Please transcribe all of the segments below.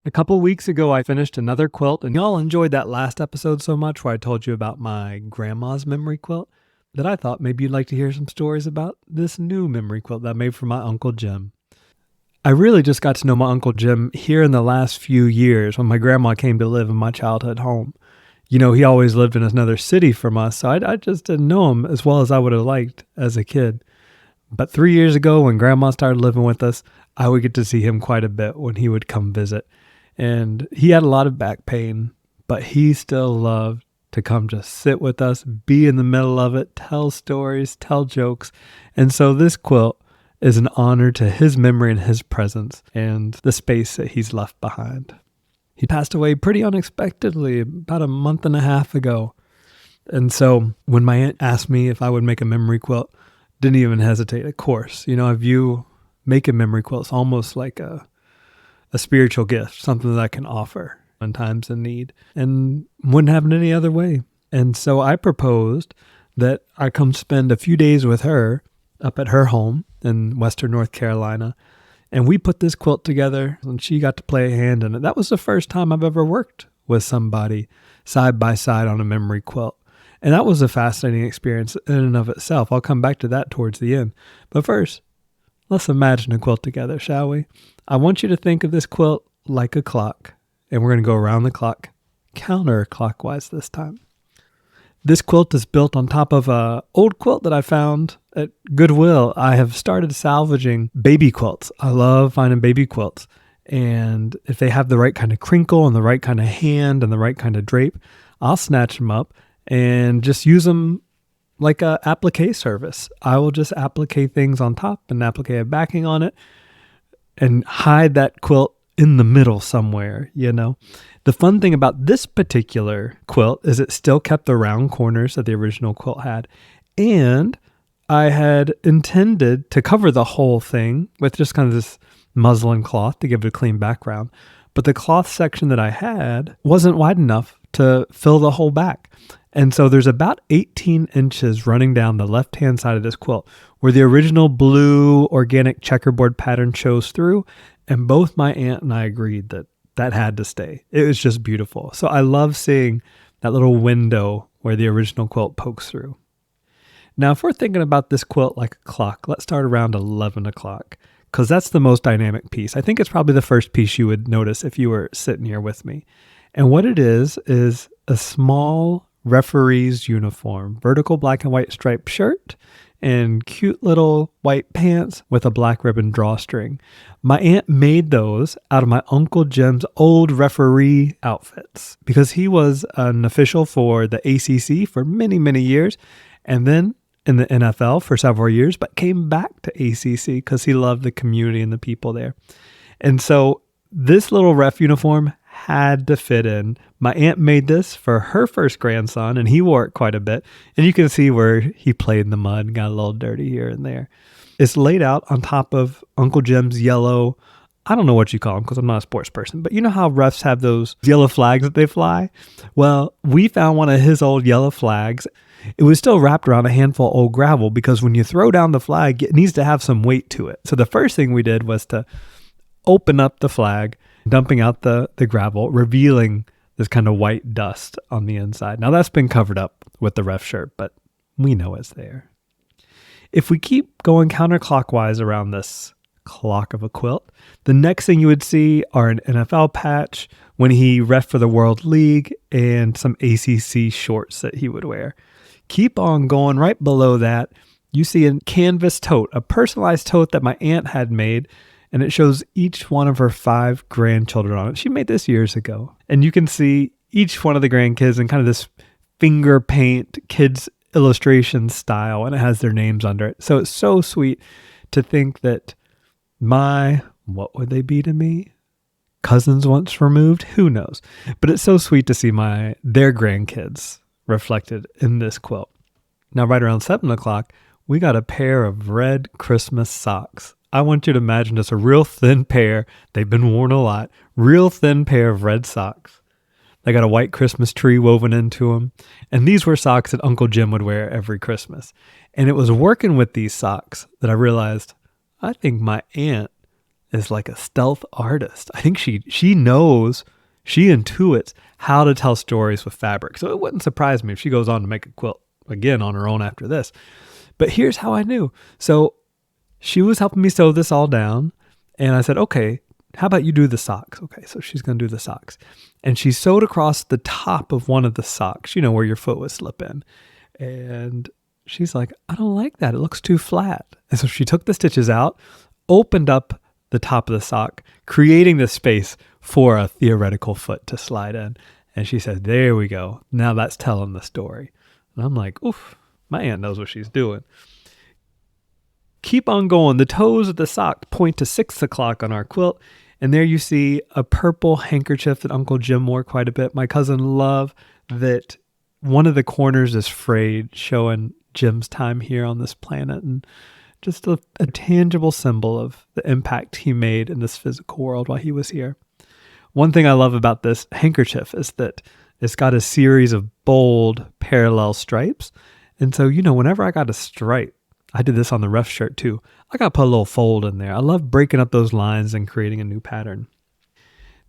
A couple weeks ago, I finished another quilt, and y'all enjoyed that last episode so much where I told you about my grandma's memory quilt that I thought maybe you'd like to hear some stories about this new memory quilt that I made for my Uncle Jim. I really just got to know my Uncle Jim here in the last few years when my grandma came to live in my childhood home. You know, he always lived in another city from us, so I just didn't know him as well as I would have liked as a kid. But 3 years ago, when grandma started living with us, I would get to see him quite a bit when he would come visit. And he had a lot of back pain, but he still loved to come just sit with us, be in the middle of it, tell stories, tell jokes. And so this quilt is an honor to his memory and his presence and the space that he's left behind. He passed away pretty unexpectedly about a month and a half ago. And so when my aunt asked me if I would make a memory quilt, didn't even hesitate. Of course, you know, I view making memory quilts almost like a spiritual gift, something that I can offer in times of need, and wouldn't have it any other way. And so I proposed that I come spend a few days with her up at her home in Western North Carolina. And we put this quilt together and she got to play a hand in it. That was the first time I've ever worked with somebody side by side on a memory quilt. And that was a fascinating experience in and of itself. I'll come back to that towards the end. But first, let's imagine a quilt together, shall we? I want you to think of this quilt like a clock. And we're going to go around the clock, counterclockwise this time. This quilt is built on top of an old quilt that I found at Goodwill. I have started salvaging baby quilts. I love finding baby quilts. And if they have the right kind of crinkle and the right kind of hand and the right kind of drape, I'll snatch them up and just use them like a applique service. I will just applique things on top and applique a backing on it and hide that quilt in the middle somewhere, you know. The fun thing about this particular quilt is it still kept the round corners that the original quilt had. And I had intended to cover the whole thing with just kind of this muslin cloth to give it a clean background. But the cloth section that I had wasn't wide enough to fill the whole back. And so there's about 18 inches running down the left-hand side of this quilt where the original blue organic checkerboard pattern shows through. And both my aunt and I agreed that that had to stay. It was just beautiful. So I love seeing that little window where the original quilt pokes through. Now, if we're thinking about this quilt like a clock, let's start around 11 o'clock because that's the most dynamic piece. I think it's probably the first piece you would notice if you were sitting here with me. And what it is a small referee's uniform, vertical black and white striped shirt and cute little white pants with a black ribbon drawstring. My aunt made those out of my Uncle Jim's old referee outfits because he was an official for the ACC for many, many years and then in the NFL for several years, but came back to ACC because he loved the community and the people there. And so this little ref uniform had to fit in. My aunt made this for her first grandson, and he wore it quite a bit. And you can see where he played in the mud and got a little dirty here and there. It's laid out on top of Uncle Jim's yellow, I don't know what you call them because I'm not a sports person, but you know how refs have those yellow flags that they fly? Well, we found one of his old yellow flags. It was still wrapped around a handful of old gravel because when you throw down the flag, it needs to have some weight to it. So the first thing we did was to open up the flag, dumping out the gravel, revealing this kind of white dust on the inside. Now that's been covered up with the ref shirt, but we know it's there. If we keep going counterclockwise around this clock of a quilt, the next thing you would see are an NFL patch when he ref for the World League and some ACC shorts that he would wear. Keep on going right below that. You see a canvas tote, a personalized tote that my aunt had made, and it shows each one of her 5 grandchildren on it. She made this years ago. And you can see each one of the grandkids in kind of this finger paint kids illustration style, and it has their names under it. So it's so sweet to think that what would they be to me? Cousins once removed? Who knows? But it's so sweet to see their grandkids reflected in this quilt. Now, right around 7 o'clock, we got a pair of red Christmas socks. I want you to imagine just a real thin pair. They've been worn a lot. Real thin pair of red socks. They got a white Christmas tree woven into them. And these were socks that Uncle Jim would wear every Christmas. And it was working with these socks that I realized I think my aunt is like a stealth artist. I think she knows, she intuits how to tell stories with fabric. So it wouldn't surprise me if she goes on to make a quilt again on her own after this. But here's how I knew. So she was helping me sew this all down. And I said, okay, how about you do the socks? Okay, so she's going to do the socks. And she sewed across the top of one of the socks, where your foot would slip in. And she's like, I don't like that. It looks too flat. And so she took the stitches out, opened up the top of the sock, creating the space for a theoretical foot to slide in. And she said, there we go. Now that's telling the story. And I'm like, oof, my aunt knows what she's doing. Keep on going. The toes of the sock point to 6 o'clock on our quilt. And there you see a purple handkerchief that Uncle Jim wore quite a bit. My cousin loved that one of the corners is frayed, showing Jim's time here on this planet. And just a tangible symbol of the impact he made in this physical world while he was here. One thing I love about this handkerchief is that it's got a series of bold parallel stripes. And so, whenever I got a stripe, I did this on the rough shirt too, I got to put a little fold in there. I love breaking up those lines and creating a new pattern.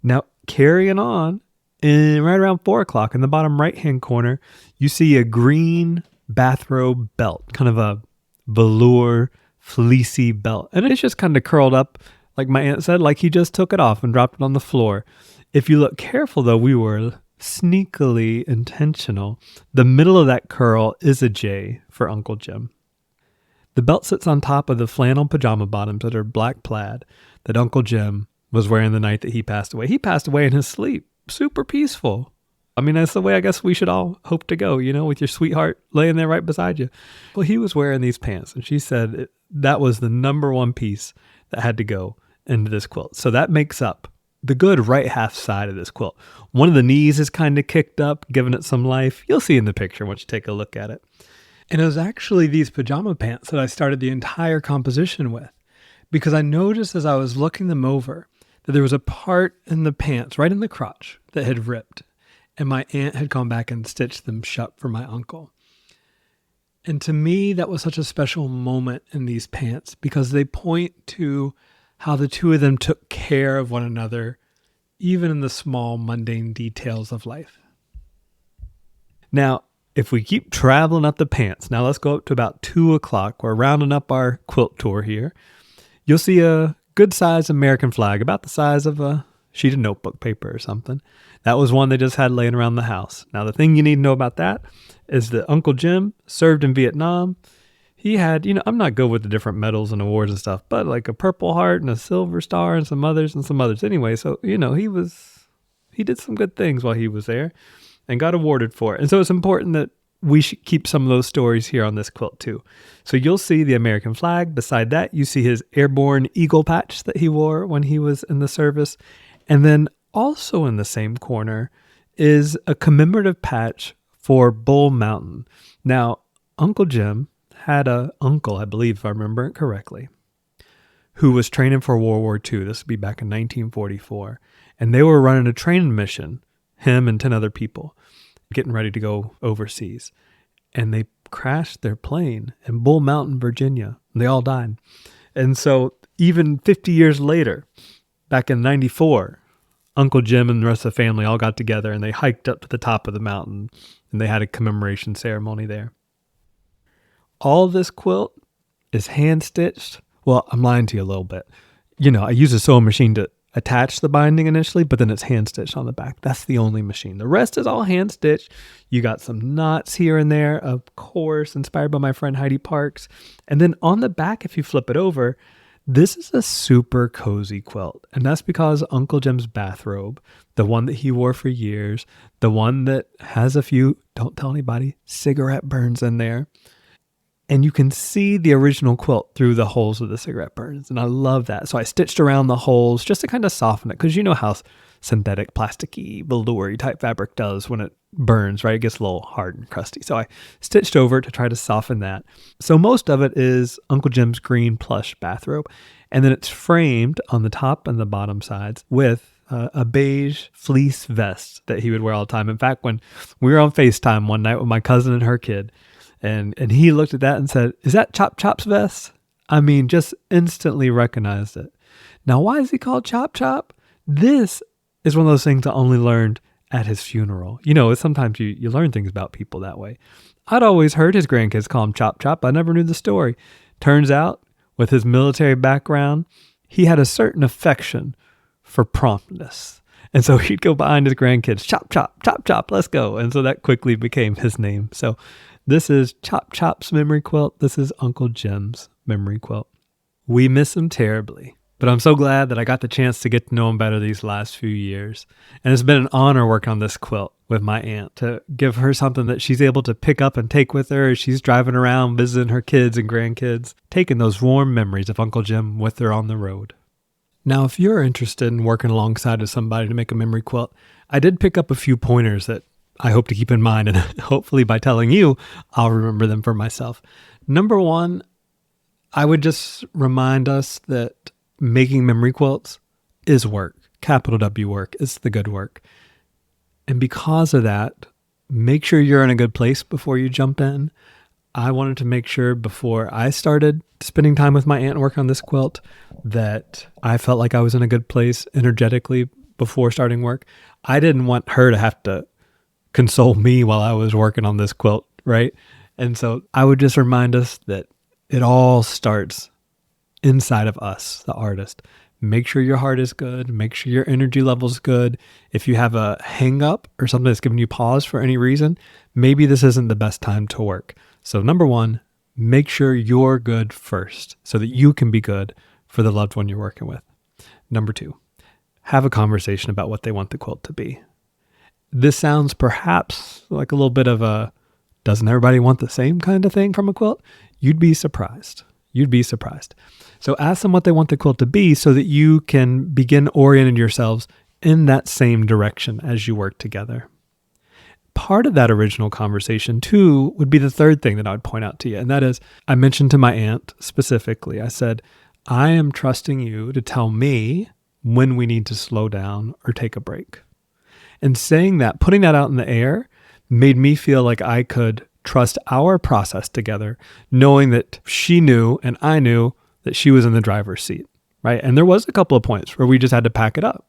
Now, carrying on, and right around 4 o'clock in the bottom right-hand corner, you see a green bathrobe belt, kind of a velour, fleecy belt. And it's just kind of curled up, like my aunt said, like he just took it off and dropped it on the floor. If you look careful, though, we were sneakily intentional. The middle of that curl is a J for Uncle Jim. The belt sits on top of the flannel pajama bottoms that are black plaid that Uncle Jim was wearing the night that he passed away. He passed away in his sleep, super peaceful. I mean, that's the way I guess we should all hope to go, with your sweetheart laying there right beside you. Well, he was wearing these pants, and she said that was the number one piece that had to go into this quilt. So that makes up the good right half side of this quilt. One of the knees is kind of kicked up, giving it some life. You'll see in the picture once you take a look at it. And it was actually these pajama pants that I started the entire composition with, because I noticed as I was looking them over that there was a part in the pants, right in the crotch, that had ripped. And my aunt had gone back and stitched them shut for my uncle. And to me, that was such a special moment in these pants, because they point to how the two of them took care of one another, even in the small, mundane details of life. Now, if we keep traveling up the pants, now let's go up to about 2 o'clock. We're rounding up our quilt tour here. You'll see a good sized American flag, about the size of a sheet of notebook paper or something. That was one they just had laying around the house. Now, the thing you need to know about that is that Uncle Jim served in Vietnam. He had, I'm not good with the different medals and awards and stuff, but like a Purple Heart and a Silver Star and some others anyway. So, he did some good things while he was there and got awarded for it. And so it's important that we should keep some of those stories here on this quilt too. So you'll see the American flag. Beside that, you see his airborne eagle patch that he wore when he was in the service. And then also in the same corner is a commemorative patch for Bull Mountain. Now, Uncle Jim had an uncle, I believe, if I remember it correctly, who was training for World War II. This would be back in 1944. And they were running a training mission, him and 10 other people, getting ready to go overseas. And they crashed their plane in Bull Mountain, Virginia. They all died. And so even 50 years later, back in 94, Uncle Jim and the rest of the family all got together and they hiked up to the top of the mountain and they had a commemoration ceremony there. All this quilt is hand stitched. Well, I'm lying to you a little bit. I use a sewing machine to attach the binding initially, but then it's hand stitched on the back. That's the only machine. The rest is all hand stitched. You got some knots here and there, of course, inspired by my friend Heidi Parks. And then on the back, if you flip it over, this is a super cozy quilt. And that's because Uncle Jim's bathrobe, the one that he wore for years, the one that has a few, don't tell anybody, cigarette burns in there. And you can see the original quilt through the holes of the cigarette burns. And I love that. So I stitched around the holes just to kind of soften it. Because you know how synthetic, plasticky, velour type fabric does when it burns, right? It gets a little hard and crusty. So I stitched over it to try to soften that. So most of it is Uncle Jim's green plush bathrobe. And then it's framed on the top and the bottom sides with a beige fleece vest that he would wear all the time. In fact, when we were on FaceTime one night with my cousin and her kid, and he looked at that and said, "Is that Chop Chop's vest?" I mean, just instantly recognized it. Now, why is he called Chop Chop? This is one of those things I only learned at his funeral. Sometimes you learn things about people that way. I'd always heard his grandkids call him Chop Chop. I never knew the story. Turns out, with his military background, he had a certain affection for promptness. And so he'd go behind his grandkids, chop, chop, chop, chop, let's go. And so that quickly became his name. So this is Chop Chop's memory quilt. This is Uncle Jim's memory quilt. We miss him terribly, but I'm so glad that I got the chance to get to know him better these last few years. And it's been an honor working on this quilt with my aunt, to give her something that she's able to pick up and take with her as she's driving around visiting her kids and grandkids, taking those warm memories of Uncle Jim with her on the road. Now, if you're interested in working alongside of somebody to make a memory quilt, I did pick up a few pointers that I hope to keep in mind, and hopefully by telling you, I'll remember them for myself. Number one, I would just remind us that making memory quilts is work. Capital W work. It's the good work. And because of that, make sure you're in a good place before you jump in. I wanted to make sure before I started spending time with my aunt and working on this quilt that I felt like I was in a good place energetically before starting work. I didn't want her to have to console me while I was working on this quilt, right? And so I would just remind us that it all starts inside of us, the artist. Make sure your heart is good. Make sure your energy level is good. If you have a hang up or something that's giving you pause for any reason, maybe this isn't the best time to work. So number one, make sure you're good first so that you can be good for the loved one you're working with. Number two, have a conversation about what they want the quilt to be. This sounds perhaps like a little bit of a, doesn't everybody want the same kind of thing from a quilt? You'd be surprised. You'd be surprised. So ask them what they want the quilt to be so that you can begin orienting yourselves in that same direction as you work together. Part of that original conversation, too, would be the third thing that I would point out to you. And that is, I mentioned to my aunt specifically, I said, I am trusting you to tell me when we need to slow down or take a break. And saying that, putting that out in the air, made me feel like I could trust our process together, knowing that she knew and I knew that she was in the driver's seat, right? And there was a couple of points where we just had to pack it up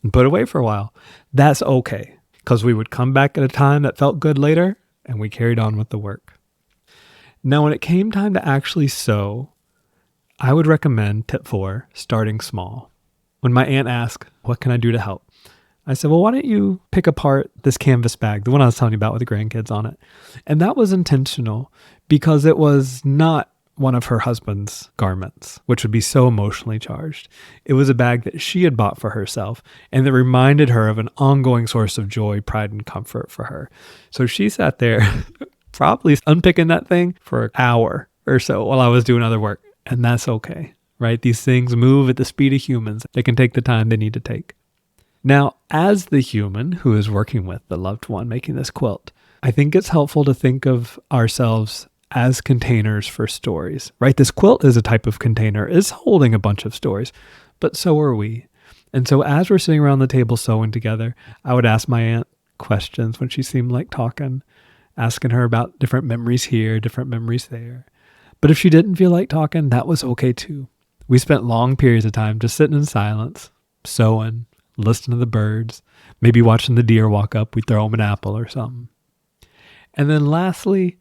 and put it away for a while. That's okay, because we would come back at a time that felt good later, and we carried on with the work. Now, when it came time to actually sew, I would recommend tip 4, starting small. When my aunt asked, what can I do to help? I said, well, why don't you pick apart this canvas bag, the one I was telling you about with the grandkids on it? And that was intentional because it was not one of her husband's garments, which would be so emotionally charged. It was a bag that she had bought for herself and that reminded her of an ongoing source of joy, pride, and comfort for her. So she sat there probably unpicking that thing for an hour or so while I was doing other work. And that's okay, right? These things move at the speed of humans. They can take the time they need to take. Now, as the human who is working with the loved one making this quilt, I think it's helpful to think of ourselves as containers for stories, right? This quilt is a type of container, is holding a bunch of stories, but so are we. And so as we're sitting around the table sewing together, I would ask my aunt questions when she seemed like talking, asking her about different memories here, different memories there. But if she didn't feel like talking, that was okay too. We spent long periods of time just sitting in silence, sewing, listening to the birds, maybe watching the deer walk up. We'd throw them an apple or something. And then lastly,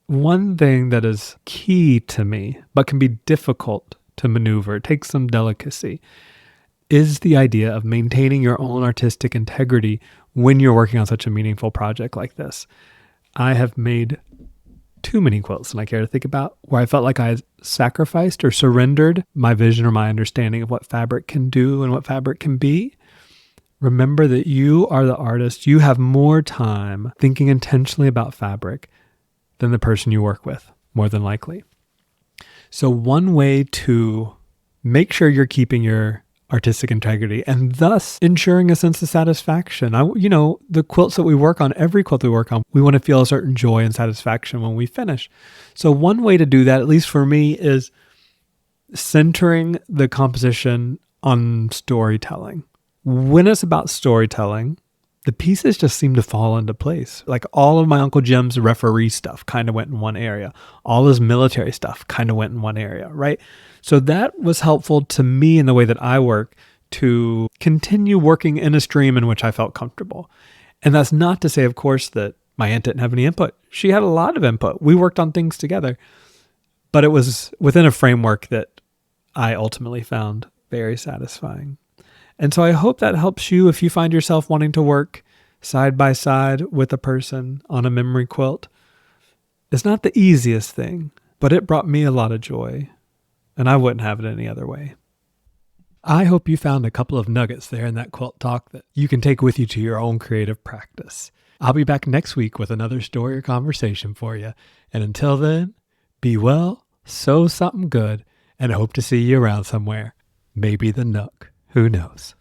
one thing that is key to me, but can be difficult to maneuver, it takes some delicacy, is the idea of maintaining your own artistic integrity when you're working on such a meaningful project like this. I have made too many quilts than I care to think about where I felt like I sacrificed or surrendered my vision or my understanding of what fabric can do and what fabric can be. Remember that you are the artist. You have more time thinking intentionally about fabric than the person you work with, more than likely. So one way to make sure you're keeping your artistic integrity and thus ensuring a sense of satisfaction. The quilts that we work on, every quilt we work on, we want to feel a certain joy and satisfaction when we finish. So one way to do that, at least for me, is centering the composition on storytelling. When it's about storytelling, the pieces just seemed to fall into place. Like all of my Uncle Jim's referee stuff kind of went in one area. All his military stuff kind of went in one area, right? So that was helpful to me in the way that I work to continue working in a stream in which I felt comfortable. And that's not to say, of course, that my aunt didn't have any input. She had a lot of input. We worked on things together, but it was within a framework that I ultimately found very satisfying. And so I hope that helps you if you find yourself wanting to work side by side with a person on a memory quilt. It's not the easiest thing, but it brought me a lot of joy, and I wouldn't have it any other way. I hope you found a couple of nuggets there in that quilt talk that you can take with you to your own creative practice. I'll be back next week with another story or conversation for you. And until then, be well, sew something good, and hope to see you around somewhere. Maybe the Nook. Who knows?